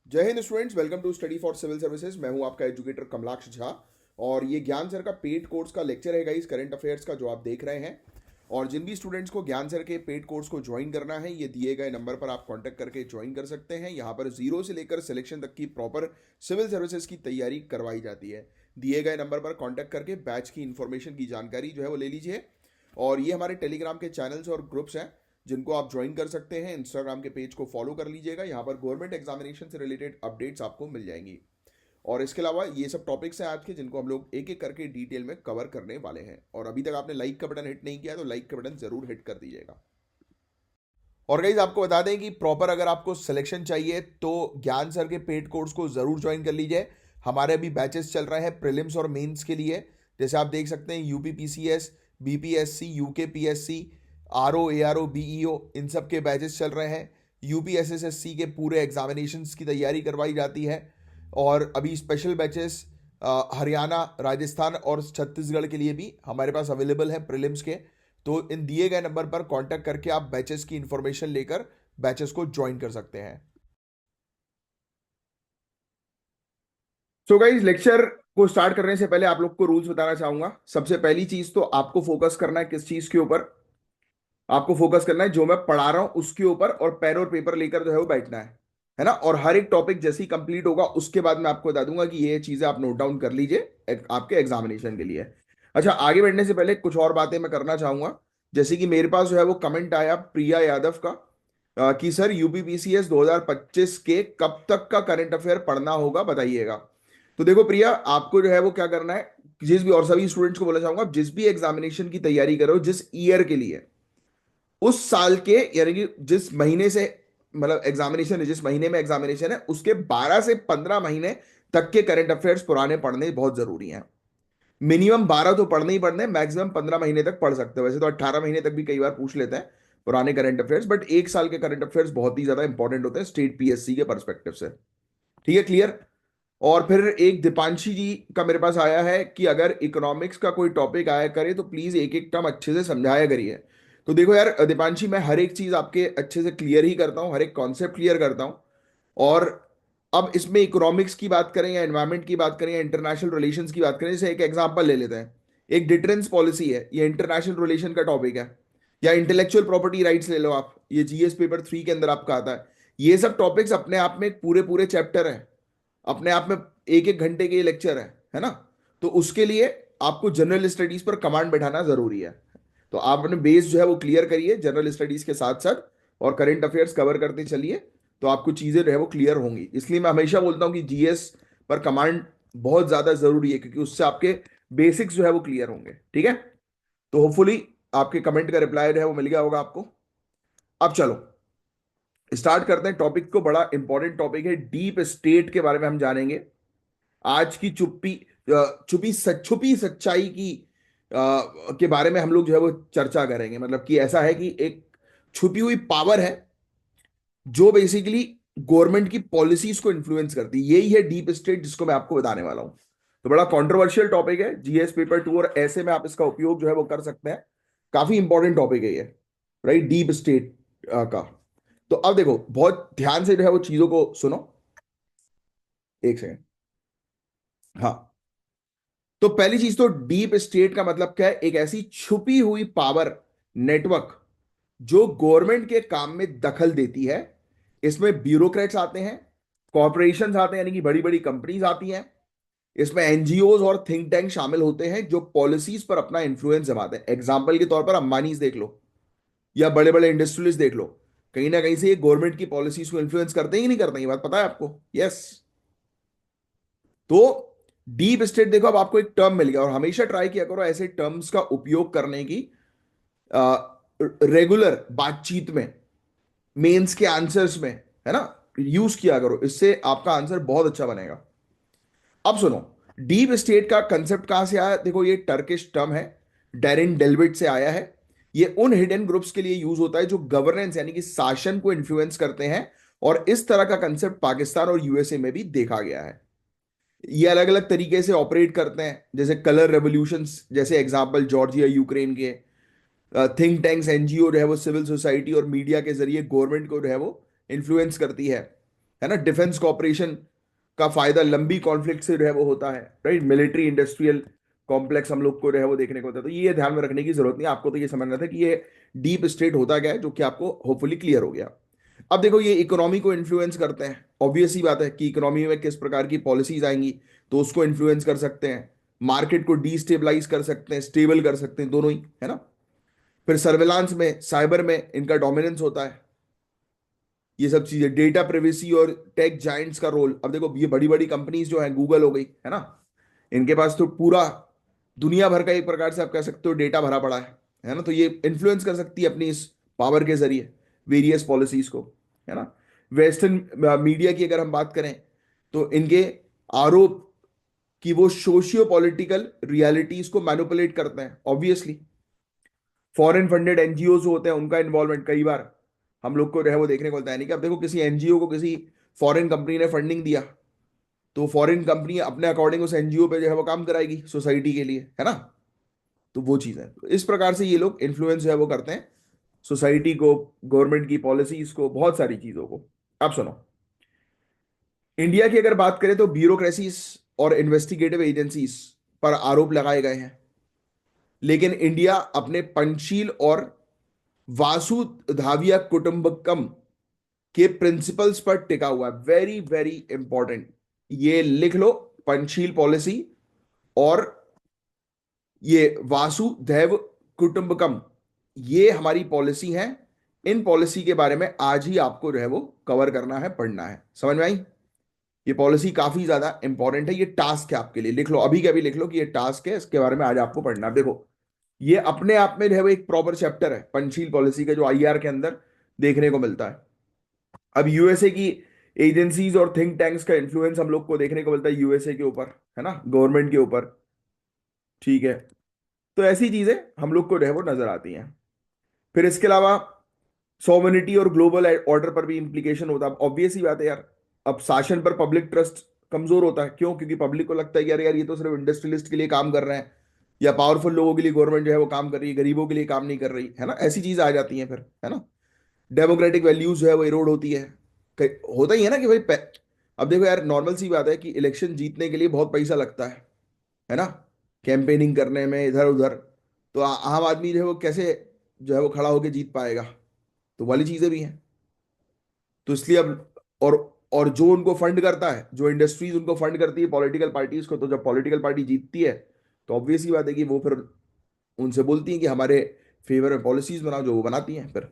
जय हिंद students, welcome to study for civil services. मैं हूं आपका एजुकेटर कमलाक्ष झा और ये ज्ञान सर का पेड कोर्स का लेक्चर है गाइस, करंट अफेयर्स का, जो आप देख रहे हैं। और जिन भी स्टूडेंट्स को ज्ञान सर के पेड कोर्स को ज्वाइन करना है, ये दिए गए नंबर पर आप कांटेक्ट करके ज्वाइन कर सकते हैं। यहाँ पर जीरो से लेकर सिलेक्शन तक की प्रॉपर सिविल सर्विसेज की तैयारी करवाई जाती है। दिए गए नंबर पर कांटेक्ट करके बैच की इंफॉर्मेशन की जानकारी जो है वो ले लीजिए। और ये हमारे टेलीग्राम के चैनल्स और ग्रुप्स हैं जिनको आप ज्वाइन कर सकते हैं। इंस्टाग्राम के पेज को फॉलो कर लीजिएगा, यहाँ पर गवर्नमेंट एग्जामिनेशन से रिलेटेड अपडेट्स आपको मिल जाएंगी। और इसके अलावा ये सब टॉपिक्स हैं आज के, जिनको हम लोग एक एक करके डिटेल में कवर करने वाले हैं। और अभी तक आपने लाइक का बटन हिट नहीं किया तो लाइक का बटन जरूर हिट कर दीजिएगा। और गाइज आपको बता दें कि प्रॉपर अगर आपको सिलेक्शन चाहिए तो ज्ञान सर के पेड कोर्स को जरूर ज्वाइन कर लीजिए। हमारे अभी बैचेस चल रहे हैं प्रीलिम्स और मेंस के लिए। जैसे आप देख सकते हैं UP PCS, BPSC, UK PSC, RO, ARO, BEO, इन सब के बैचेस चल रहे हैं। यूपी एसएसएससी के पूरे एग्जामिनेशंस की तैयारी करवाई जाती है। और अभी स्पेशल बैचेस हरियाणा, राजस्थान और छत्तीसगढ़ के लिए भी हमारे पास अवेलेबल है प्रीलिम्स के। तो इन दिए गए नंबर पर कांटेक्ट करके आप बैचेस की इंफॉर्मेशन लेकर बैचेस को ज्वाइन कर सकते हैं। सो गाइस, लेक्चर को स्टार्ट करने से पहले आप लोग को रूल्स बताना चाहूंगा। सबसे पहली चीज तो आपको फोकस करना है किस चीज के ऊपर। आपको फोकस करना है जो मैं पढ़ा रहा हूं उसके ऊपर, और पेन और पेपर लेकर जो है वो बैठना है ना। और हर एक टॉपिक जैसे ही कंप्लीट होगा उसके बाद मैं आपको बता दूंगा कि ये चीजें आप नोट डाउन कर लीजिए आपके एग्जामिनेशन के लिए। अच्छा, आगे बढ़ने से पहले कुछ और बातें मैं करना चाहूंगा। जैसे कि मेरे पास जो है वो कमेंट आया प्रिया यादव का, कि सर यूपीपीसीएस 2025 के कब तक का करंट अफेयर पढ़ना होगा, बताइएगा। तो देखो प्रिया, आपको जो है वो क्या करना है, जिस भी, और सभी स्टूडेंट्स को बोलना चाहूंगा, जिस भी एग्जामिनेशन की तैयारी करो, जिस ईयर के लिए, उस साल के, यानी कि जिस महीने से, मतलब एग्जामिनेशन है, जिस महीने में एग्जामिनेशन है, उसके 12 से 15 महीने तक के करंट अफेयर्स पुराने पढ़ने बहुत जरूरी हैं। मिनिमम 12 तो पढ़ने ही पढ़ने, मैक्सिमम 15 महीने तक पढ़ सकते हो। वैसे तो 18 महीने तक भी कई बार पूछ लेते हैं पुराने करंट अफेयर्स, बट एक साल के करंट अफेयर्स बहुत ही ज्यादा इंपॉर्टेंट होते हैं स्टेट पीएससी के परस्पेक्टिव से। ठीक है, क्लियर। और फिर एक दीपांशी जी का मेरे पास आया है कि अगर इकोनॉमिक्स का कोई टॉपिक आया करे तो प्लीज एक एक टर्म अच्छे से समझाया करिए। तो देखो यार दीपांशी, मैं हर एक चीज आपके अच्छे से क्लियर ही करता हूँ, हर एक कॉन्सेप्ट क्लियर करता हूँ। और अब इसमें इकोनॉमिक्स की बात करें या एनवायरमेंट की बात करें या इंटरनेशनल रिलेशंस की बात करें, जैसे एक एग्जांपल ले लेते हैं। एक डिटरेंस पॉलिसी है, ये इंटरनेशनल रिलेशन का टॉपिक है। या इंटेलेक्चुअल प्रॉपर्टी राइट्स ले लो आप, ये जीएस पेपर 3 के अंदर आपका आता है। ये सब टॉपिक्स अपने आप में एक पूरे पूरे चैप्टर हैं, अपने आप में एक एक घंटे के ये लेक्चर है ना। तो उसके लिए आपको जनरल स्टडीज पर कमांड बैठाना जरूरी है। तो आप अपने बेस जो है वो क्लियर करिए जनरल स्टडीज के साथ साथ, और करंट अफेयर्स कवर करते चलिए। तो आपको चीजें जो है वो क्लियर होंगी। इसलिए मैं हमेशा बोलता हूं कि जीएस पर कमांड बहुत ज्यादा जरूरी है, क्योंकि उससे आपके बेसिक्स जो है वो क्लियर होंगे। ठीक है, तो होपफुली आपके कमेंट का रिप्लाई जो है वो मिल गया होगा आपको। अब चलो स्टार्ट करते हैं टॉपिक को। बड़ा इंपॉर्टेंट टॉपिक है, डीप स्टेट के बारे में हम जानेंगे। आज की छुपी सच्चाई की के बारे में हम लोग जो है वो चर्चा करेंगे। मतलब कि ऐसा है कि एक छुपी हुई पावर है जो बेसिकली गवर्नमेंट की पॉलिसीज को इन्फ्लुएंस करती है। यही है डीप स्टेट, जिसको मैं आपको बताने वाला हूं। तो बड़ा कंट्रोवर्शियल टॉपिक है जीएस पेपर 2, और ऐसे में आप इसका उपयोग जो है वो कर सकते हैं। काफी इंपॉर्टेंट टॉपिक है ये, राइट, डीप स्टेट का। तो अब देखो, बहुत ध्यान से जो है वो चीजों को सुनो। एक सेकेंड। हाँ, तो पहली चीज तो डीप स्टेट का मतलब क्या है, एक ऐसी छुपी हुई पावर नेटवर्क जो गवर्नमेंट के काम में दखल देती है। इसमें ब्यूरोक्रेट्स आते हैं, कॉरपोरेशंस आते हैं, यानी कि बड़ी बड़ी कंपनीज आती हैं। इसमें एनजीओज और थिंक टैंक शामिल होते हैं जो पॉलिसीज पर अपना इंफ्लुएंस जमाते हैं। एग्जाम्पल के तौर पर अंबानीज देख लो, या बड़े बड़े इंडस्ट्रियलिस्ट देख लो। कहीं ना कहीं से ये गवर्नमेंट की पॉलिसीज को इन्फ्लुएंस करते हैं कि नहीं करते हैं, ये बात पता है आपको। यस। तो डीप स्टेट, देखो अब आपको एक टर्म मिल गया, और हमेशा ट्राई किया करो ऐसे टर्म्स का उपयोग करने की रेगुलर बातचीत में, मेंस के आंसर्स में, है ना। यूज किया करो, इससे आपका आंसर बहुत अच्छा बनेगा। अब सुनो, डीप स्टेट का कंसेप्ट कहां से आया। देखो, ये टर्किश टर्म है, डेरिन डेलविट से आया है। ये उन हिडन ग्रुप्स के लिए यूज होता है जो गवर्नेंस, यानी कि शासन को इन्फ्लुएंस करते हैं। और इस तरह का कंसेप्ट पाकिस्तान और यूएसए में भी देखा गया है। ये अलग अलग तरीके से ऑपरेट करते हैं, जैसे कलर रेवोल्यूशंस, जैसे एग्जांपल जॉर्जिया यूक्रेन के। थिंक टैंक्स, एनजीओ जो है वो सिविल सोसाइटी और मीडिया के जरिए गवर्नमेंट को जो है वो इन्फ्लुएंस करती है। है ना। डिफेंस कॉपरेशन का फायदा लंबी कॉन्फ्लिक्ट से जो है वो होता है, राइट। मिलिट्री इंडस्ट्रियल कॉम्प्लेक्स हम लोग को जो है वो देखने को होता है। तो ये ध्यान में रखने की जरूरत नहीं है, आपको तो ये समझना था कि ये डीप स्टेट होता क्या है, जो कि आपको होपफुली क्लियर हो गया। अब देखो, ये इकोनॉमी को इन्फ्लुएंस करते हैं। ऑब्वियस ही बात है कि इकोनॉमी में किस प्रकार की पॉलिसीज आएंगी तो उसको इन्फ्लुएंस कर सकते हैं। मार्केट को डीस्टेबलाइज कर सकते हैं, स्टेबल कर सकते हैं, दोनों ही, है ना। फिर सर्विलांस में, साइबर में इनका डोमिनेंस होता है। ये सब चीजें, डेटा प्रिवेसी और टेक जाइंट्स का रोल। अब देखो, ये बड़ी बड़ी कंपनीज जो है, गूगल हो गई, है ना, इनके पास तो पूरा दुनिया भर का एक प्रकार से आप कह सकते हो डेटा भरा पड़ा है ना। तो ये इन्फ्लुएंस कर सकती है अपनी इस पावर के जरिए वेरियस पॉलिसीज को, है ना। वेस्टर्न मीडिया की अगर हम बात करें तो इनके आरोप कि वो सोशियो पॉलिटिकल रियलिटीज को मैनिपुलेट करते हैं, ऑब्वियसली। फॉरेन फंडेड एनजीओ होते हैं, उनका इन्वॉल्वमेंट कई बार हम लोग को जो है वो देखने को मिलता है। नहीं कि अब देखो, किसी एनजीओ को किसी फॉरेन कंपनी ने फंडिंग दिया तो फॉरेन कंपनी अपने अकॉर्डिंग उस एनजीओ पे जो है वो काम कराएगी सोसाइटी के लिए, है ना। तो वो चीज है, तो इस प्रकार से ये लोग इन्फ्लुएंस जो है वो करते हैं सोसाइटी को, गवर्नमेंट की पॉलिसीज को, बहुत सारी चीजों को। अब सुनो, इंडिया की अगर बात करें तो ब्यूरोक्रेसीज और इन्वेस्टिगेटिव एजेंसीज पर आरोप लगाए गए हैं। लेकिन इंडिया अपने पंचशील और वासुधाविया कुटुंबकम के प्रिंसिपल्स पर टिका हुआ है। वेरी वेरी इंपॉर्टेंट, ये लिख लो। पंचशील पॉलिसी और ये वासुदैव कुटुंबकम, ये हमारी पॉलिसी है। इन पॉलिसी के बारे में आज ही आपको जो है वो कवर करना है, पढ़ना है। समझ में आई? ये पॉलिसी काफी ज्यादा इंपॉर्टेंट है, ये टास्क है आपके लिए। लिख लो, अभी के अभी लिख लो कि ये टास्क है, इसके बारे में आज आपको पढ़ना है। देखो, ये अपने आप में जो है वो एक प्रॉपर चैप्टर है पंचशील पॉलिसी का, जो आईआर के अंदर देखने को मिलता है। अब यूएसए की एजेंसीज और थिंक टैंक्स का इन्फ्लुएंस हम लोग को देखने को मिलता है यूएसए के ऊपर, है ना, गवर्नमेंट के ऊपर। ठीक है, तो ऐसी चीजें हम लोग को जो है वो नजर आती हैं। फिर इसके अलावा सॉवरेनिटी और ग्लोबल ऑर्डर पर भी इंप्लीकेशन होता है। ऑब्वियस ही बात है यार, अब शासन पर पब्लिक ट्रस्ट कमजोर होता है। क्यों? क्योंकि पब्लिक को लगता है कि यार यार ये तो सिर्फ इंडस्ट्रियलिस्ट के लिए काम कर रहे हैं, या पावरफुल लोगों के लिए गवर्नमेंट जो है वो काम कर रही है, गरीबों के लिए काम नहीं कर रही, है ना। ऐसी चीज आ जाती है फिर, है ना। डेमोक्रेटिक वैल्यूज जो है वो इरोड होती है। होता ही है ना कि भाई अब देखो यार, नॉर्मल सी बात है कि इलेक्शन जीतने के लिए बहुत पैसा लगता है ना, कैंपेनिंग करने में इधर उधर। तो आम आदमी जो है वो कैसे जो है वो खड़ा होकर जीत पाएगा? तो वाली चीजें भी हैं। तो इसलिए अब, और और जो उनको फंड करता है, जो इंडस्ट्रीज उनको फंड करती है पॉलिटिकल पार्टीज को, तो जब पॉलिटिकल पार्टी जीतती है तो ऑब्वियस ही बात है कि वो फिर उनसे बोलती है कि हमारे फेवर में पॉलिसीज बनाओ, जो वो बनाती हैं फिर।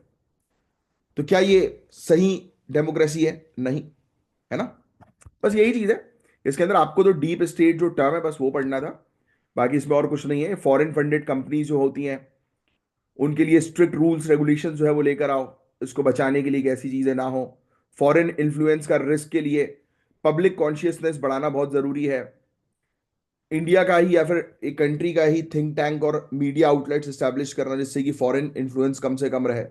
तो क्या ये सही डेमोक्रेसी है? नहीं, है ना। बस यही चीज है। इसके अंदर आपको तो डीप स्टेट जो टर्म है बस वो पढ़ना था, बाकी इसमें और कुछ नहीं है। फॉरेन फंडेड कंपनीज जो होती हैं उनके लिए स्ट्रिक्ट रूल्स रेगुलेशन जो है वो लेकर आओ, इसको बचाने के लिए कि ऐसी चीजें ना हो। फॉरेन इन्फ्लुएंस का रिस्क के लिए पब्लिक कॉन्शियसनेस बढ़ाना बहुत जरूरी है। इंडिया का ही या फिर एक कंट्री का ही थिंक टैंक और मीडिया आउटलेट्स स्टैब्लिश करना, जिससे कि फॉरेन इन्फ्लुएंस कम से कम रहे।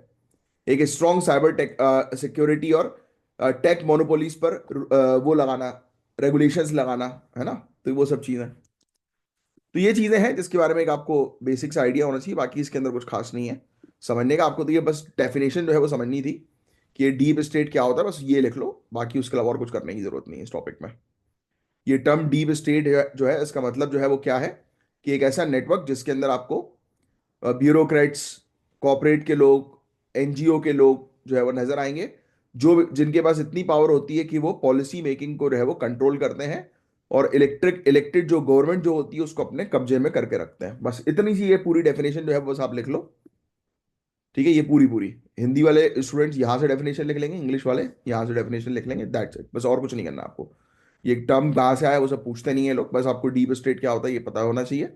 एक स्ट्रॉन्ग साइबर टेक सिक्योरिटी और टेक मोनोपोलीज पर वो लगाना, रेगुलेशंस लगाना, है ना। तो वो सब चीजें, तो ये चीजें हैं जिसके बारे में एक आपको बेसिक्स आइडिया होना चाहिए। बाकी इसके अंदर कुछ खास नहीं है समझने का। आपको तो ये बस डेफिनेशन जो है वो समझनी थी कि ये डीप स्टेट क्या होता है, बस ये लिख लो। बाकी उसके अलावा और कुछ करने की जरूरत नहीं है इस टॉपिक में। ये टर्म डीप स्टेट जो है, इसका मतलब जो है वो क्या है कि एक ऐसा नेटवर्क जिसके अंदर आपको ब्यूरोक्रेट्स, कॉर्पोरेट के लोग, एनजीओ के लोग जो है वो नजर आएंगे, जो जिनके पास इतनी पावर होती है कि वो पॉलिसी मेकिंग को जो है वो कंट्रोल करते हैं, और इलेक्टेड जो गवर्नमेंट जो होती है उसको अपने कब्जे में करके रखते हैं। बस इतनी सी ये पूरी डेफिनेशन जो है बस आप लिख लो। ठीक है, ये पूरी पूरी हिंदी वाले स्टूडेंट्स यहाँ से डेफिनेशन लिख लेंगे, इंग्लिश वाले यहाँ से डेफिनेशन लिख लेंगे, दैट्स इट। बस और कुछ नहीं करना आपको। ये टर्म कहाँ से आया वो सब पूछते नहीं है लोग, बस आपको डीप स्टेट क्या होता है ये पता होना चाहिए,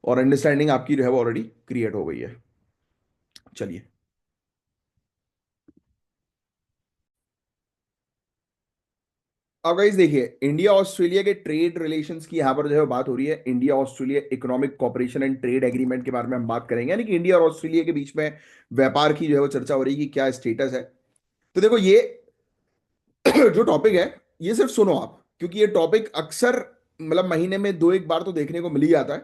और अंडरस्टैंडिंग आपकी जो है वो ऑलरेडी क्रिएट हो गई है। चलिए, अब गाइस देखिए, इंडिया ऑस्ट्रेलिया के ट्रेड रिलेशंस की यहाँ पर जो है बात हो रही है। India Australia economic cooperation and trade agreement के बारे में हम बात करेंगे, यानी कि इंडिया और ऑस्ट्रेलिया के बीच में व्यापार की जो है वो चर्चा हो रही है कि क्या स्टेटस है। तो देखो, ये जो टॉपिक है ये सिर्फ सुनो आप, क्योंकि ये टॉपिक अक्सर मतलब महीने में दो एक बार तो देखने को मिल ही जाता है।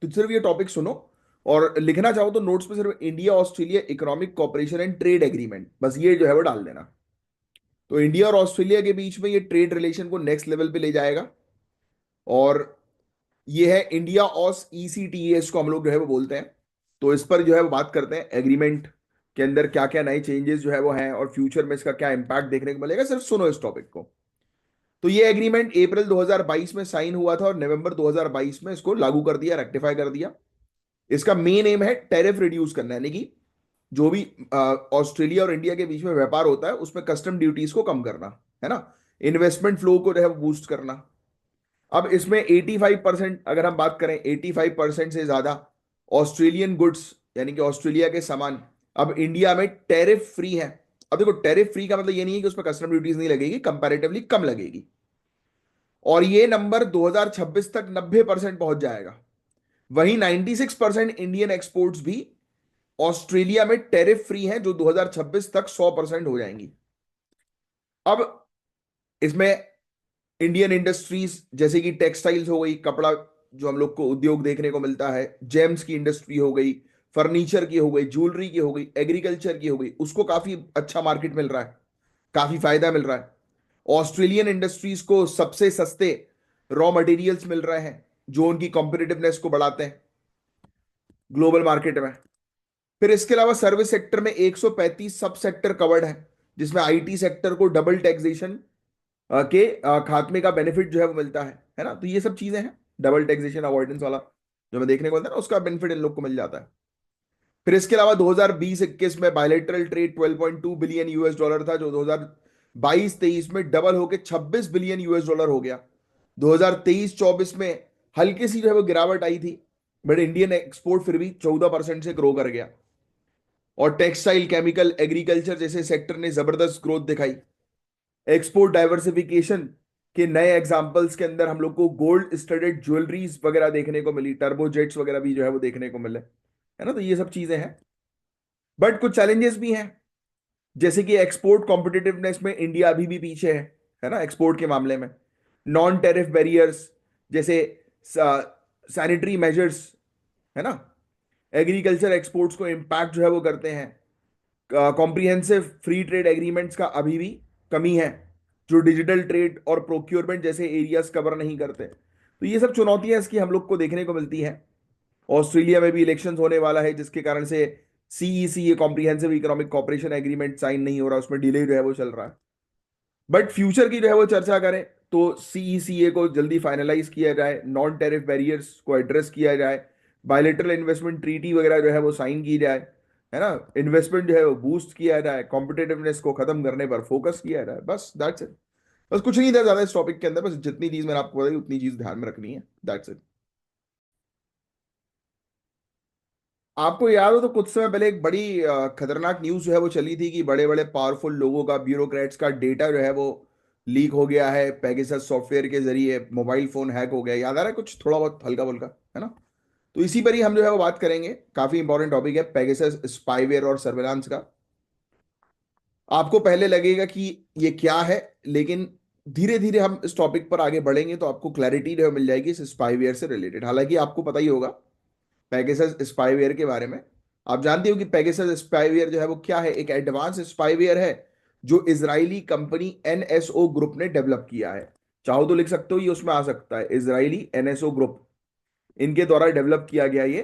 तो सिर्फ ये टॉपिक सुनो, और लिखना चाहो तो नोट्स पे सिर्फ India Australia economic cooperation and trade agreement, बस ये जो है वो डाल देना। तो इंडिया और ऑस्ट्रेलिया के बीच में ये ट्रेड रिलेशन को नेक्स्ट लेवल पे ले जाएगा। और ये है इंडिया ऑस ईसीटीए, इसको हम लोग जो है वो बोलते हैं। तो इस पर जो है वो बात करते हैं, एग्रीमेंट के अंदर क्या क्या नए चेंजेस जो है वो हैं और फ्यूचर में इसका क्या इंपैक्ट देखने को मिलेगा। सिर्फ सुनो इस टॉपिक को। तो ये एग्रीमेंट अप्रैल 2022 में साइन हुआ था और नवंबर 2022 में इसको लागू कर दिया, रेक्टिफाई कर दिया। इसका मेन एम है टेरिफ रिड्यूस करना, यानी कि जो भी ऑस्ट्रेलिया और इंडिया के बीच में व्यापार होता है उसमें कस्टम ड्यूटीज को कम करना, है ना। इन्वेस्टमेंट फ्लो को जो है बूस्ट करना। अब इसमें 85%, अगर हम बात करें 85% से ज्यादा ऑस्ट्रेलियन गुड्स, यानी कि ऑस्ट्रेलिया के सामान अब इंडिया में टैरिफ फ्री है। अब देखो, टैरिफ फ्री का मतलब ये नहीं है कि उसमें कस्टम ड्यूटीज नहीं लगेगी, कंपैरेटिवली कम लगेगी। और ये नंबर 2026 तक 90% पहुंच जाएगा। वहीं 96% इंडियन एक्सपोर्ट्स भी ऑस्ट्रेलिया में टैरिफ फ्री हैं, जो 2026 तक 100% हो जाएंगी। अब इसमें इंडियन इंडस्ट्रीज जैसे कि टेक्सटाइल्स हो गई, कपड़ा जो हम लोग को उद्योग देखने को मिलता है, जेम्स की इंडस्ट्री हो गई, फर्नीचर की हो गई, ज्वेलरी की हो गई, एग्रीकल्चर की हो गई, उसको काफी अच्छा मार्केट मिल रहा है, काफी फायदा मिल रहा है। ऑस्ट्रेलियन इंडस्ट्रीज को सबसे सस्ते रॉ मटेरियल्स मिल रहे हैं, जो उनकी कॉम्पिटिटिवनेस को बढ़ाते हैं ग्लोबल मार्केट में। फिर इसके अलावा सर्विस सेक्टर में 135 सब सेक्टर कवर्ड है, जिसमें आईटी सेक्टर को डबल टैक्सेशन के खात्मे का बेनिफिट जो है वो मिलता है ना। तो ये सब चीजें हैं, डबल टैक्सेशन अवॉइडेंस वाला जो मैं देखने को मिलता है ना, उसका बेनिफिट इन लोग को मिल जाता है। फिर इसके अलावा 2020-21 में bilateral trade 12.2 billion US dollar था, जो 2022-23 में डबल होकर 26 बिलियन यूएस डॉलर हो गया। 2023-24 में हल्की सी जो है वो गिरावट आई थी, बट इंडियन एक्सपोर्ट फिर भी 14% से ग्रो कर गया। और टेक्सटाइल, केमिकल, एग्रीकल्चर जैसे सेक्टर ने जबरदस्त ग्रोथ दिखाई। एक्सपोर्ट डाइवर्सिफिकेशन के नए एग्जांपल्स के अंदर हम लोग को गोल्ड स्टडेड ज्वेलरीज वगैरह देखने को मिली, टर्बोजेट्स वगैरह भी जो है वो देखने को मिले, है ना। तो ये सब चीजें हैं, बट कुछ चैलेंजेस भी हैं। जैसे कि एक्सपोर्ट कॉम्पिटिटिवनेस में इंडिया अभी भी पीछे है ना, एक्सपोर्ट के मामले में। नॉन टेरिफ बैरियर्स जैसे सैनिटरी मेजर्स, है ना, एग्रीकल्चर एक्सपोर्ट्स को इम्पैक्ट जो है वो करते हैं। कॉम्प्रिहेंसिव फ्री ट्रेड एग्रीमेंट्स का अभी भी कमी है, जो डिजिटल ट्रेड और प्रोक्योरमेंट जैसे एरियाज कवर नहीं करते। तो ये सब चुनौतियां इसकी हम लोग को देखने को मिलती हैं। ऑस्ट्रेलिया में भी इलेक्शंस होने वाला है, जिसके कारण से सीईसी, ये comprehensive economic cooperation agreement, sign नहीं हो रहा, उसमें डिले जो है वो चल रहा है। बट फ्यूचर की जो है वो चर्चा करें तो सीईसीए को जल्दी फाइनलाइज किया जाए, नॉन टेरिफ बैरियर्स को एड्रेस किया जाए, बायलेटरल इन्वेस्टमेंट ट्रीटी वगैरह जो है वो साइन की जाए, है ना, इन्वेस्टमेंट जो है वो बूस्ट किया जाए, कॉम्पिटेटिवनेस को खत्म करने पर फोकस किया जाए। बस दैट्स इट। बस कुछ नहीं था ज्यादा इस टॉपिक के अंदर, बस जितनी चीज मैंने आपको बताई उतनी चीज ध्यान में रखनी है, दैट्स इट। आपको याद हो तो कुछ समय पहले एक बड़ी खतरनाक न्यूज जो है वो चली थी कि बड़े बड़े पावरफुल लोगों का, ब्यूरोक्रेट्स का डेटा जो है वो लीक हो गया है पेगासस सॉफ्टवेयर के जरिए, मोबाइल फोन हैक हो गया, याद आ रहा है कुछ थोड़ा बहुत हल्का फुल्का, है ना। तो इसी पर ही हम जो है वो बात करेंगे। काफी इंपॉर्टेंट टॉपिक है पेगासस स्पाईवेयर और सर्वेलांस का। आपको पहले लगेगा कि ये क्या है, लेकिन धीरे धीरे हम इस टॉपिक पर आगे बढ़ेंगे तो आपको क्लैरिटी जो है मिल जाएगी इस स्पाईवेयर से रिलेटेड। हालांकि आपको पता ही होगा पेगासस स्पाईवेयर के बारे में। आप जानते हो कि पेगासस स्पाईवेयर जो है वो क्या है, एक एडवांस स्पाईवेयर है जो इजरायली कंपनी एनएसओ ग्रुप ने डेवलप किया है। चाहो तो लिख सकते हो, ये उसमें आ सकता है, इजरायली एनएसओ ग्रुप, इनके द्वारा डेवलप किया गया ये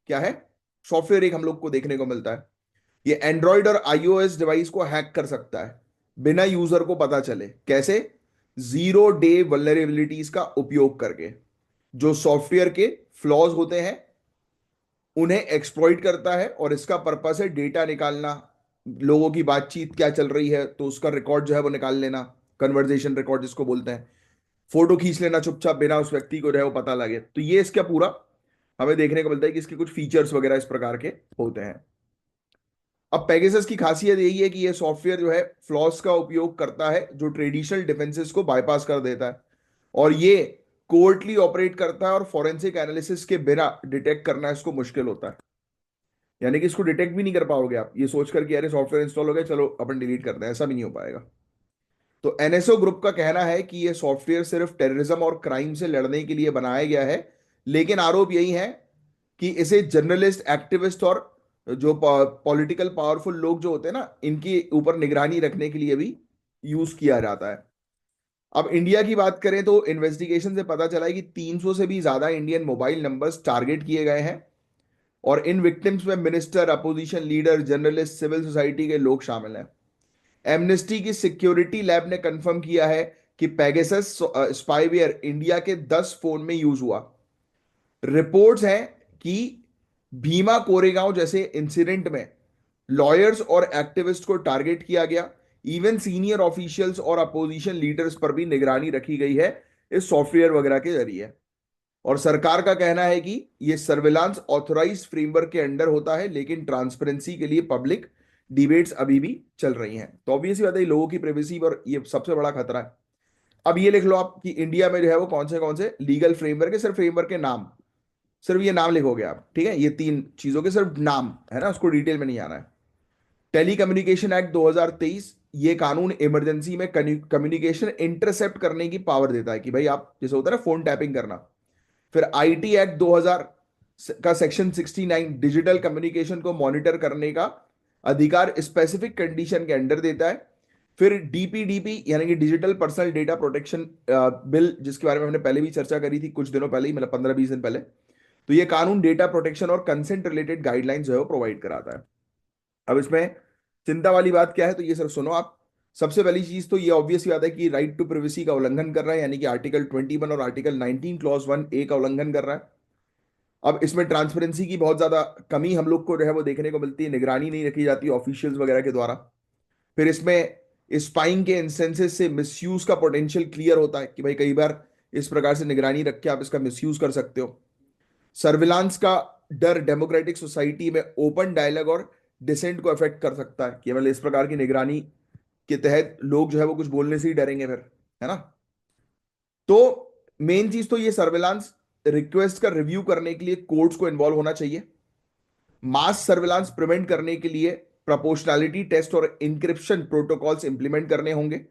क्या है, सॉफ्टवेयर एक हम लोग को देखने को मिलता है। ये एंड्रॉयड और आईओएस डिवाइस को हैक कर सकता है बिना यूजर को पता चले। कैसे? जीरो डे वल्नरेबिलिटीज का उपयोग करके। जो सॉफ्टवेयर के फ्लॉज होते हैं उन्हें एक्सप्लॉइट करता है, और इसका पर्पस है डेटा निकालना, लोगों की बातचीत क्या चल रही है तो उसका रिकॉर्ड जो है वो निकाल लेना, कन्वर्जेशन रिकॉर्ड जिसको बोलते हैं, फोटो खींच लेना चुपचाप बिना उस व्यक्ति को जो है वो पता लगे। तो ये इसका पूरा हमें देखने को मिलता है कि इसके कुछ फीचर्स वगैरह इस प्रकार के होते हैं। अब पेगासस की खासियत यही है कि ये सॉफ्टवेयर जो है फ्लॉस का उपयोग करता है, जो ट्रेडिशनल डिफेंसेस को बाईपास कर देता है, और ये कोर्टली ऑपरेट करता है, और फॉरेंसिक एनालिसिस के बिना डिटेक्ट करना इसको मुश्किल होता है। यानी कि इसको डिटेक्ट भी नहीं कर पाओगे आप ये सोचकर कि अरे सॉफ्टवेयर इंस्टॉल हो गया चलो अपन डिलीट करते हैं, ऐसा भी नहीं हो पाएगा। तो एनएसओ ग्रुप का कहना है कि ये सॉफ्टवेयर सिर्फ टेररिज्म और क्राइम से लड़ने के लिए बनाया गया है, लेकिन आरोप यही है कि इसे जर्नलिस्ट, एक्टिविस्ट और जो पॉलिटिकल पावरफुल लोग जो होते हैं ना, इनके ऊपर निगरानी रखने के लिए भी यूज किया जाता है। अब इंडिया की बात करें तो इन्वेस्टिगेशन से पता चला है कि 300 से भी ज्यादा इंडियन मोबाइल नंबर्स टारगेट किए गए हैं, और इन विक्टिम्स में minister, opposition leader, journalist, civil society के लोग शामिल हैं। एमनेस्टी की सिक्योरिटी लैब ने कंफर्म किया है कि पेगासस स्पाईवेयर इंडिया के 10 फोन में यूज हुआ। रिपोर्ट्स हैं कि भीमा कोरेगांव जैसे इंसिडेंट में लॉयर्स और एक्टिविस्ट को टारगेट किया गया। इवन सीनियर ऑफिशियल्स और अपोजिशन लीडर्स पर भी निगरानी रखी गई है इस सॉफ्टवेयर वगैरह के जरिए। और सरकार का कहना है कि यह सर्विलांस ऑथोराइज फ्रेमवर्क के अंडर होता है, लेकिन ट्रांसपेरेंसी के लिए पब्लिक डिबेट्स अभी भी चल रही हैं। तो ऑब्वियसली बात है, लोगों की प्राइवेसी पर ये सबसे बड़ा खतरा है। अब ये लिख लो आप कि इंडिया में जो है वो कौन से लीगल फ्रेमवर्क है, सिर्फ फ्रेमवर्क के नाम, सिर्फ ये नाम लिखोगे आप, ठीक है, ये 3 चीजों के सिर्फ नाम है ना, उसको डिटेल में नहीं आना है। टेली कम्युनिकेशन एक्ट 2023, ये कानून इमरजेंसी में कम्युनिकेशन इंटरसेप्ट करने की पावर देता है कि भाई आप, जैसे होता है ना फोन टैपिंग करना। फिर आईटी एक्ट 2000 का सेक्शन 69 डिजिटल कम्युनिकेशन को मॉनिटर करने का अधिकार स्पेसिफिक कंडीशन के अंडर देता है। फिर डीपीडीपी यानी कि digital personal data protection bill, जिसके बारे में हमने पहले भी चर्चा करी थी कुछ दिनों पहले ही, मतलब 15-20 दिन पहले। तो ये कानून डेटा प्रोटेक्शन और कंसेंट रिलेटेड गाइडलाइंस जो है वो प्रोवाइड कराता है। अब इसमें चिंता वाली बात क्या है, तो ये सिर्फ सुनो आप। सबसे पहली चीज तो ये ऑब्वियस बात है कि राइट टू प्रिवेसी का उल्लंघन कर रहा है, यानी कि आर्टिकल 21 और आर्टिकल 19 क्लॉज 1A का उल्लंघन कर रहा है। अब इसमें ट्रांसपेरेंसी की बहुत ज्यादा कमी हम लोग को जो है वो देखने को मिलती है, निगरानी नहीं रखी जाती ऑफिशियल्स वगैरह के द्वारा। फिर इसमें स्पाइंग के इंस्टेंसेस से मिसयूज का पोटेंशियल क्लियर होता है कि भाई कई बार इस प्रकार से निगरानी रख के आप इसका मिसयूज कर सकते हो। सर्विलांस का डर डेमोक्रेटिक सोसाइटी में ओपन डायलॉग और डिसेंट को अफेक्ट कर सकता है कि मतलब इस प्रकार की निगरानी के तहत लोग जो है वो कुछ बोलने से ही डरेंगे फिर, है ना। तो मेन चीज तो ये सर्विलांस रिक्वेस्ट का रिव्यू करने के लिए कोर्ट्स को इन्वॉल्व होना चाहिए। मास सर्विलांस प्रिवेंट करने के लिए प्रोपोर्शनैलिटी टेस्ट और इंक्रिप्शन प्रोटोकॉल्स इंप्लीमेंट करने होंगे।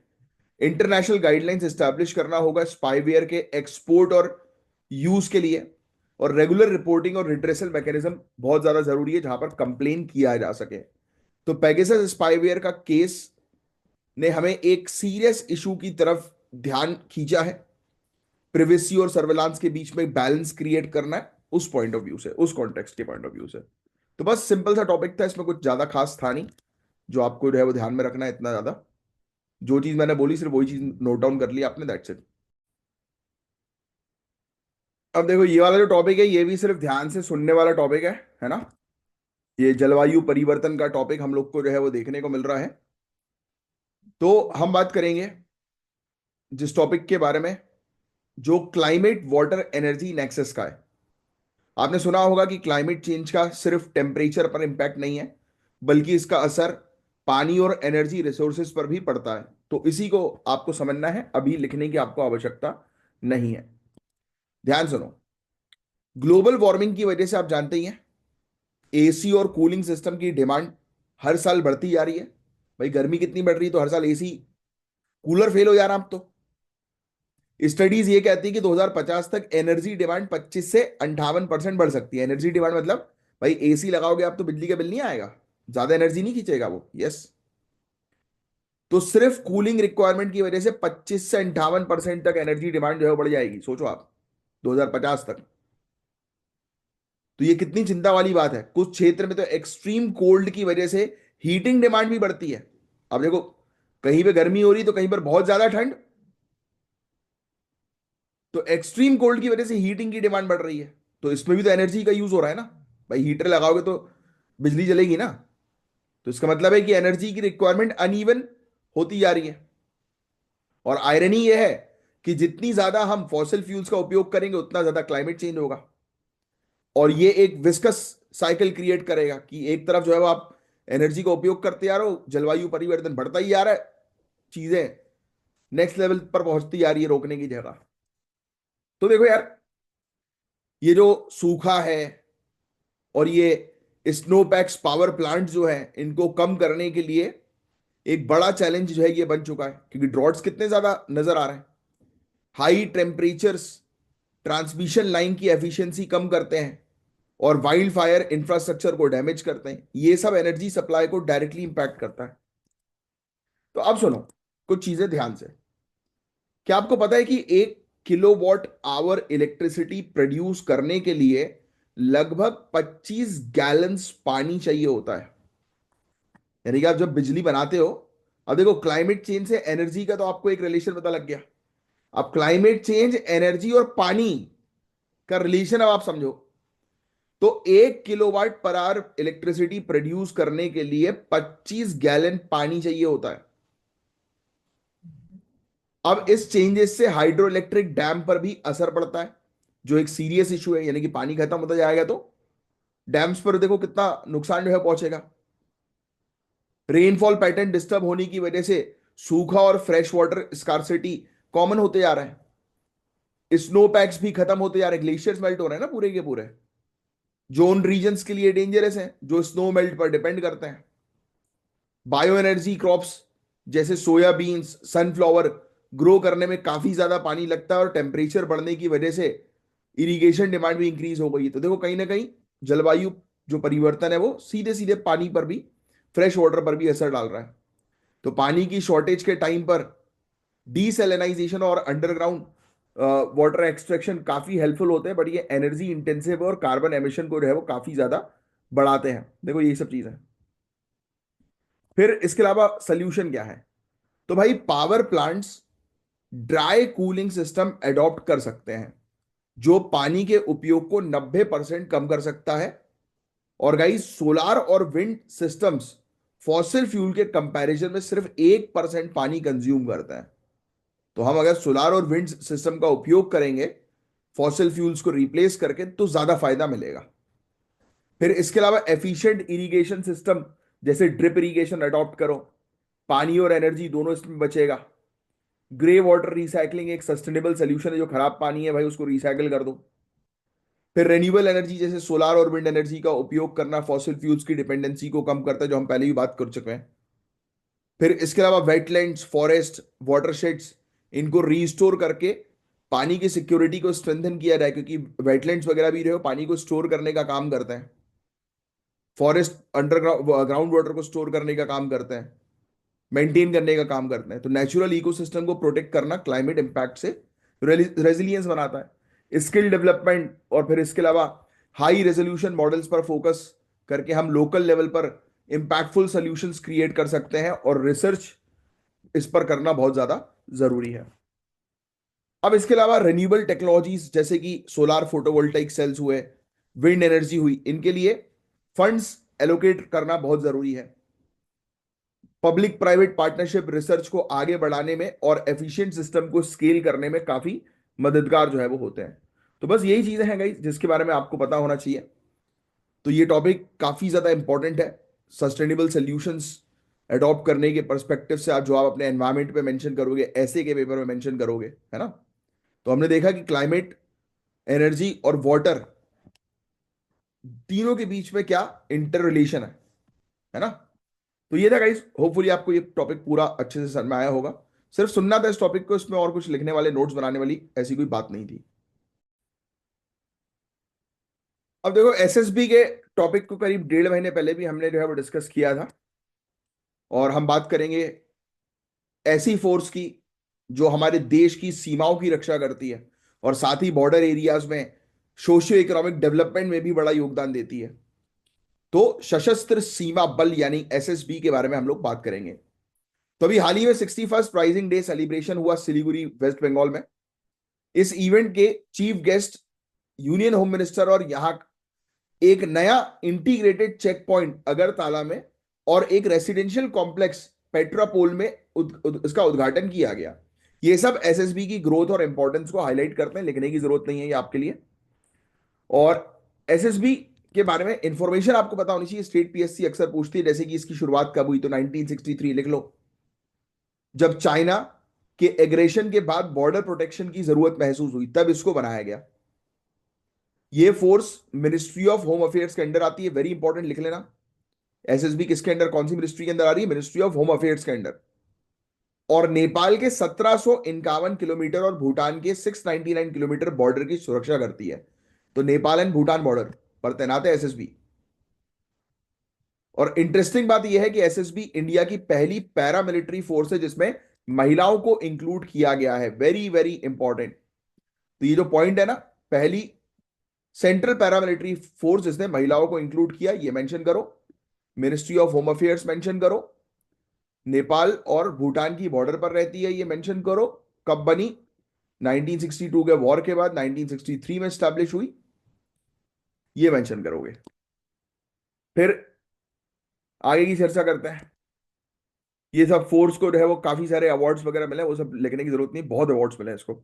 इंटरनेशनल गाइडलाइंस एस्टैब्लिश करना होगा स्पाईवेयर के एक्सपोर्ट और यूज के लिए। और रेगुलर रिपोर्टिंग और रिट्रेसल मैकेनिज्म बहुत ज्यादा जरूरी है, जहां पर कंप्लेन किया जा सके। तो पेगासस स्पाईवेयर का केस ने हमें एक सीरियस इशू की तरफ ध्यान खींचा है। प्रिवेसी और सर्वेलांस के बीच में बैलेंस क्रिएट करना है, उस पॉइंट ऑफ व्यू से, उस कॉन्टेक्स्ट के पॉइंट ऑफ व्यू से। तो बस सिंपल सा टॉपिक था, इसमें कुछ ज्यादा खास था नहीं जो आपको जो है वो ध्यान में रखना है इतना ज्यादा। जो चीज मैंने बोली सिर्फ वही चीज नोट डाउन कर लिया आपने, दैट्स इट। अब देखो ये वाला जो टॉपिक है ये भी सिर्फ ध्यान से सुनने वाला टॉपिक है ना। ये जलवायु परिवर्तन का टॉपिक हम लोग को जो है वो देखने को मिल रहा है। तो हम बात करेंगे जिस टॉपिक के बारे में, जो क्लाइमेट वाटर एनर्जी नेक्सस का है। आपने सुना होगा कि क्लाइमेट चेंज का सिर्फ टेम्परेचर पर इंपैक्ट नहीं है, बल्कि इसका असर पानी और एनर्जी रिसोर्सेज पर भी पड़ता है। तो इसी को आपको समझना है, अभी लिखने की आपको आवश्यकता नहीं है। ध्यान सुनो। ग्लोबल वार्मिंग की वजह से आप जानते ही हैं एसी और कूलिंग सिस्टम की डिमांड हर साल बढ़ती जा रही है। भाई गर्मी कितनी बढ़ रही है तो हर साल एसी कूलर फेल हो जा रहा है अब तो। स्टडीज ये कहती है कि 2050 तक एनर्जी डिमांड 25 से 58% बढ़ सकती है। एनर्जी डिमांड मतलब भाई एसी लगाओगे आप तो बिजली का बिल नहीं आएगा, ज्यादा एनर्जी नहीं खींचेगा वो, यस। तो सिर्फ कूलिंग रिक्वायरमेंट की वजह से 25 से 58% तक एनर्जी डिमांड जो है वो बढ़ जाएगी, सोचो आप, 2050 तक। तो ये कितनी चिंता वाली बात है। कुछ क्षेत्र में तो एक्सट्रीम कोल्ड की वजह से हीटिंग डिमांड भी बढ़ती है। अब देखो, कहीं पे गर्मी हो रही तो कहीं पर बहुत ज्यादा ठंड, तो एक्सट्रीम कोल्ड की वजह से हीटिंग की डिमांड बढ़ रही है। तो इसमें भी तो एनर्जी का यूज हो रहा है ना। भाई हीटर लगाओगे तो बिजली जलेगी ना। तो इसका मतलब है कि एनर्जी की रिक्वायरमेंट अनइवन होती जा रही है। और आयरनी यह है कि जितनी ज्यादा हम फॉसिल फ्यूल्स का उपयोग करेंगे उतना ज्यादा क्लाइमेट चेंज होगा। और ये एक विस्कस साइकिल क्रिएट करेगा कि एक तरफ जो है वो आप एनर्जी का उपयोग करते आ रहे हो, जलवायु परिवर्तन बढ़ता ही जा रहा है, चीजें नेक्स्ट लेवल पर पहुंचती जा रही है रोकने की जगह। तो देखो यार, ये जो सूखा है और ये स्नोपैक्स पावर प्लांट जो है, इनको कम करने के लिए एक बड़ा चैलेंज जो है ये बन चुका है, क्योंकि ड्रॉट्स कितने ज्यादा नजर आ रहे हैं। हाई टेम्परेचर्स ट्रांसमिशन लाइन की एफिशिएंसी कम करते हैं और वाइल्ड फायर इंफ्रास्ट्रक्चर को डैमेज करते हैं। ये सब एनर्जी सप्लाई को डायरेक्टली इंपैक्ट करता है। तो अब सुनो, कुछ चीजें ध्यान से। क्या आपको पता है कि 1 किलोवाट आवर इलेक्ट्रिसिटी प्रोड्यूस करने के लिए लगभग 25 गैलन्स पानी चाहिए होता है? यानी कि आप जब बिजली बनाते हो, अब देखो क्लाइमेट चेंज से एनर्जी का तो आपको एक रिलेशन पता लग गया। अब क्लाइमेट चेंज, एनर्जी और पानी का रिलेशन अब आप समझो। तो 1 kilowatt per hour electricity produce करने के लिए 25 गैलन पानी चाहिए होता है। अब इस चेंजेस से हाइड्रो इलेक्ट्रिक डैम पर भी असर पड़ता है, जो एक सीरियस इशू है। यानी कि पानी खत्म होता जाएगा तो डैम्स पर देखो कितना नुकसान जो है पहुंचेगा। रेनफॉल पैटर्न डिस्टर्ब होने की वजह से सूखा और फ्रेश वाटर स्कार्सिटी कॉमन होते जा रहा है। स्नो पैक्स भी खत्म होते जा रहे हैं, ग्लेशियर्स मेल्ट हो रहे हैं ना पूरे के पूरे, जोन रीजन्स के लिए डेंजरस हैं जो स्नो मेल्ट पर डिपेंड करते हैं। बायो एनर्जी क्रॉप्स जैसे सोयाबीन्स, सनफ्लावर ग्रो करने में काफी ज्यादा पानी लगता है, और टेम्परेचर बढ़ने की वजह से इरिगेशन डिमांड भी इंक्रीज हो गई है। तो देखो कहीं ना कहीं जलवायु जो परिवर्तन है वो सीधे सीधे पानी पर भी, फ्रेश वाटर पर भी असर डाल रहा है। तो पानी की शॉर्टेज के टाइम पर डीसेलेनाइजेशन और अंडरग्राउंड वाटर एक्सट्रैक्शन काफी हेल्पफुल होते हैं, बट ये एनर्जी इंटेंसिव और कार्बन एमिशन को जो है वो काफी ज्यादा बढ़ाते हैं। देखो यही सब चीजें। फिर इसके अलावा सोल्यूशन क्या है? तो भाई power plants dry cooling system adopt कर सकते हैं, जो पानी के उपयोग को 90% कम कर सकता है। और गाइस सोलार और विंड सिस्टम्स फॉसिल फ्यूल के कंपैरिजन में सिर्फ 1% पानी कंज्यूम करता है। तो हम अगर सोलार और विंड सिस्टम का उपयोग करेंगे फॉसिल फ्यूल्स को रिप्लेस करके, तो ज्यादा फायदा मिलेगा। फिर इसके अलावा एफिशिएंट इरिगेशन सिस्टम जैसे ड्रिप इरिगेशन अडॉप्ट करो, पानी और एनर्जी दोनों इसमें बचेगा। ग्रे वाटर रिसाइकलिंग एक सस्टेनेबल सोल्यूशन है, जो खराब पानी है भाई उसको रिसाइकिल कर दो। फिर रेन्यूएबल एनर्जी जैसे सोलार और विंड एनर्जी का उपयोग करना फॉसिल फ्यूल्स की डिपेंडेंसी को कम करता है, जो हम पहले भी बात कर चुके हैं। फिर इसके अलावा वेटलैंड्स, फॉरेस्ट, वाटरशेड्स, इनको रीस्टोर करके पानी की सिक्योरिटी को स्ट्रेंथन किया जाए, क्योंकि वेटलैंड्स वगैरह भी रहे पानी को स्टोर करने का काम करते हैं। फॉरेस्ट अंडरग्राउंड ग्राउंड वाटर को स्टोर करने का काम करते हैं, मेंटेन करने का काम करते हैं। तो नेचुरल इकोसिस्टम को प्रोटेक्ट करना क्लाइमेट इंपैक्ट से रेजिलियंस बनाता है। स्किल डेवलपमेंट और फिर इसके अलावा हाई रेजोल्यूशन मॉडल्स पर फोकस करके हम लोकल लेवल पर इंपैक्टफुल सॉल्यूशंस क्रिएट कर सकते हैं, और रिसर्च इस पर करना बहुत ज्यादा जरूरी है। अब इसके अलावा रिन्यूएबल टेक्नोलॉजीज जैसे कि सोलार फोटोवोल्टाइक सेल्स हुए, विंड एनर्जी हुई, इनके लिए फंड्स एलोकेट करना बहुत जरूरी है। पब्लिक प्राइवेट पार्टनरशिप रिसर्च को आगे बढ़ाने में और एफिशिएंट सिस्टम को स्केल करने में काफी मददगार जो है वो होते हैं। तो बस यही चीजें हैं गाइस जिसके बारे में आपको पता होना चाहिए। तो ये टॉपिक काफी ज्यादा इंपॉर्टेंट है। सस्टेनेबल सॉल्यूशंस अडॉप्ट करने के पर्सपेक्टिव से आप जो आप अपने एनवायरमेंट पे मेंशन करोगे, ऐसे के पेपर में मेंशन करोगे, है ना? तो हमने देखा कि क्लाइमेट, एनर्जी और वाटर, तीनों के बीच में क्या इंटर रिलेशन है ना? तो ये था गाइस, होपफुली आपको ये टॉपिक पूरा अच्छे से समझ में आया होगा। सिर्फ सुनना था इस टॉपिक को, इसमें और कुछ लिखने वाले, नोट्स बनाने वाली ऐसी कोई बात नहीं थी। अब देखो एसएसबी के टॉपिक को करीब 1.5 महीने पहले भी हमने जो है वो डिस्कस किया था, और हम बात करेंगे ऐसी फोर्स की जो हमारे देश की सीमाओं की रक्षा करती है, और साथ ही बॉर्डर एरियाज में सोशियो इकोनॉमिक डेवलपमेंट में भी बड़ा योगदान देती है। तो सशस्त्र सीमा बल यानी एसएसबी के बारे में हम लोग बात करेंगे। तो अभी हाल ही में 61st प्राइजिंग डे सेलिब्रेशन हुआ सिलीगुड़ी, वेस्ट बंगाल में। इस इवेंट के chief guest union home minister, और यहां एक नया इंटीग्रेटेड चेक पॉइंट अगरतला में और एक रेसिडेंशियल कॉम्प्लेक्स पेट्रापोल में इसका उद्घाटन किया गया। ये सब एसएसबी की ग्रोथ और इंपॉर्टेंस को हाईलाइट करते हैं, लिखने की जरूरत नहीं है ये आपके लिए। और एसएसबी के बारे में इंफॉर्मेशन आपको पता होनी चाहिए, स्टेट पीएससी अक्सर पूछती है। जैसे कि इसकी शुरुआत कब हुई, तो 1963 लिख लो, जब चाइना के एग्रेशन के बाद बॉर्डर प्रोटेक्शन की जरूरत महसूस हुई, तब इसको बनाया गया। ये force ministry of home affairs के अंडर आती है, वेरी इंपॉर्टेंट लिख लेना। एसएसबी किसके अंडर, कौन सी मिनिस्ट्री के अंदर आ रही है? मिनिस्ट्री ऑफ होम अफेयर्स के अंडर। और नेपाल के 1751 किलोमीटर और भूटान के 699 किलोमीटर बॉर्डर की सुरक्षा करती है। तो नेपाल एंड भूटान बॉर्डर पर तैनात है एसएसबी। और इंटरेस्टिंग बात यह है कि एसएसबी इंडिया की पहली पैरामिलिट्री फोर्स है जिसमें महिलाओं को इंक्लूड किया गया है, वेरी वेरी इंपॉर्टेंट। तो ये जो पॉइंट है ना, पहली, सेंट्रल पैरामिलिट्री फोर्स जिसने महिलाओं को इंक्लूड किया, ये मेंशन करो। Ministry of home affairs mention करो। नेपाल और भूटान की बॉर्डर पर रहती है, ये मेंशन करो। कब बनी? 1962 के वॉर के बाद 1963 में स्टैब्लिश हुई, ये मेंशन करोगे। फिर आगे की चर्चा करते हैं। ये सब फोर्स को जो है वो काफी सारे अवार्ड्स वगैरह मिले, वो सब लिखने की जरूरत नहीं, बहुत अवार्ड्स मिले इसको।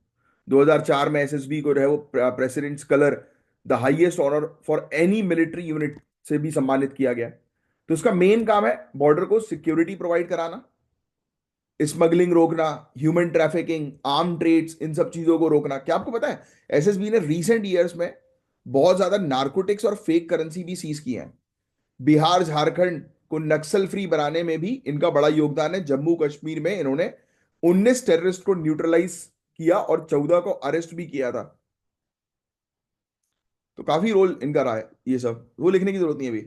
2004 में एसएसबी को जो है वो president's colour, the highest honour for any military unit, से भी सम्मानित किया गया है। तो इसका मेन काम है बॉर्डर को सिक्योरिटी प्रोवाइड कराना, स्मगलिंग रोकना, ह्यूमन ट्रैफिकिंग, आर्म ट्रेड्स, इन सब चीजों को रोकना। क्या आपको पता है एसएसबी ने रीसेंट ईयर्स में बहुत ज्यादा नार्कोटिक्स और फेक करेंसी भी सीज किए हैं। बिहार झारखंड को नक्सल फ्री बनाने में भी इनका बड़ा योगदान है। जम्मू कश्मीर में इन्होंने 19 टेररिस्ट को न्यूट्रलाइज किया और 14 को अरेस्ट भी किया था। तो काफी रोल इनका रहा है, ये सब वो लिखने की जरूरत नहीं है अभी।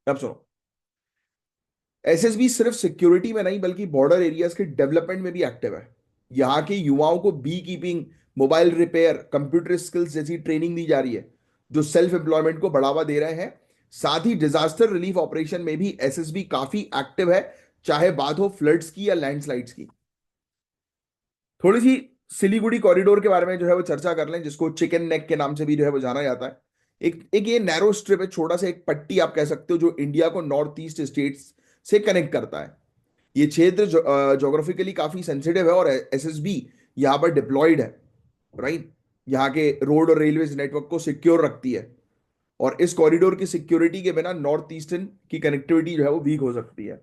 अब सुनो, एसएसबी सिर्फ सिक्योरिटी में नहीं बल्कि बॉर्डर एरियाज के डेवलपमेंट में भी एक्टिव है। यहाँ के युवाओं को beekeeping, mobile repair, computer skills जैसी ट्रेनिंग दी जा रही है, जो सेल्फ एम्प्लॉयमेंट को बढ़ावा दे रहे हैं। साथ ही डिजास्टर रिलीफ ऑपरेशन में भी एसएसबी काफी एक्टिव है, चाहे बात हो फ्लड्स की या लैंडस्लाइड्स की। थोड़ी सी सिलीगुड़ी कॉरिडोर के बारे में जो है वो चर्चा कर लें, जिसको चिकन नेक के नाम से भी जो है वो जाना जाता है। एक एक ये नैरो स्ट्रिप है, छोटा सा एक पट्टी आप कह सकते हो, जो इंडिया को नॉर्थ ईस्ट स्टेट्स से कनेक्ट करता है। ये क्षेत्र ज्योग्राफिकली काफी सेंसिटिव है और एसएसबी यहाँ पर डिप्लॉयड है, राइट। यहाँ के रोड और रेलवे नेटवर्क को सिक्योर रखती है, और इस कॉरिडोर की सिक्योरिटी के बिना नॉर्थ ईस्टर्न की कनेक्टिविटी जो है वो वीक हो सकती है।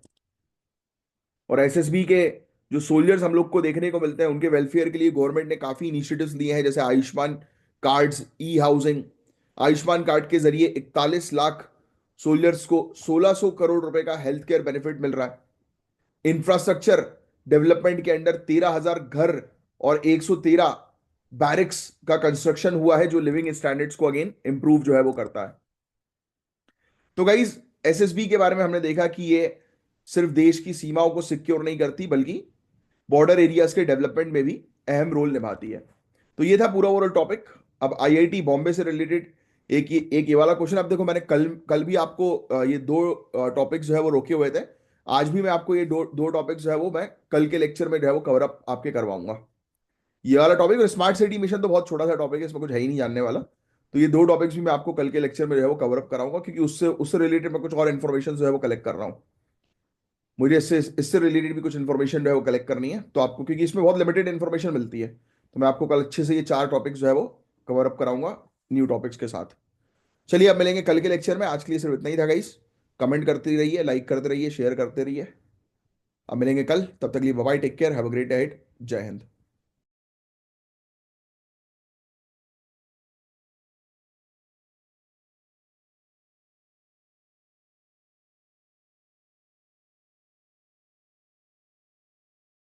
और एसएसबी के जो सोल्जर्स हम लोग को देखने को मिलते हैं, उनके वेलफेयर के लिए गवर्नमेंट ने काफी इनिशिएटिव्स लिए हैं, जैसे आयुष्मान कार्ड्स, ई हाउसिंग। आयुष्मान कार्ड के जरिए 41 लाख सोल्जर्स को 1600 करोड़ रुपए का हेल्थ केयर बेनिफिट मिल रहा है। इंफ्रास्ट्रक्चर डेवलपमेंट के अंडर 13,000 घर और 113 बैरिक्स का कंस्ट्रक्शन हुआ है, जो लिविंग स्टैंडर्ड्स को अगेन इंप्रूव जो है वो करता है। तो गाइज, एसएसबी के बारे में हमने देखा कि ये सिर्फ देश की सीमाओं को सिक्योर नहीं करती बल्कि बॉर्डर एरियाज के डेवलपमेंट में भी अहम रोल निभाती है। तो ये था पूरा ओवरऑल टॉपिक। अब आईआईटी बॉम्बे से रिलेटेड एक ये वाला क्वेश्चन। अब देखो, मैंने कल कल भी आपको ये दो टॉपिक्स जो है वो रोके हुए थे। आज भी मैं आपको ये दो दो टॉपिक्स जो है वो मैं कल के लेक्चर में जो है वो कवर अप आपके करवाऊंगा। ये वाला टॉपिक और स्मार्ट सिटी मिशन तो बहुत छोटा सा टॉपिक है, इसमें कुछ है ही नहीं जानने वाला। तो ये दो टॉपिक्स भी मैं आपको कल के लेक्चर में जो है वो कवर अप कराऊंगा, क्योंकि उससे उससे रिलेटेड मैं कुछ और इन्फॉर्मेशन जो है वो कलेक्ट कर रहा हूँ। मुझे इससे इससे रिलेटेड भी कुछ इन्फॉर्मेशन जो है वो कलेक्ट करनी है, तो आपको, क्योंकि इसमें बहुत लिमिटेड इन्फॉर्मेशन मिलती है, तो मैं आपको कल अच्छे से ये चार टॉपिक्स जो है वो कवर अप कराऊंगा न्यू टॉपिक्स के साथ। चलिए, अब मिलेंगे कल के लेक्चर में। आज के लिए सिर्फ इतना ही था गाइस। कमेंट करते रहिए, लाइक करते रहिए, शेयर करते रहिए। अब मिलेंगे कल, तब तक के लिए bye bye, take care, have a great day. जय हिंद।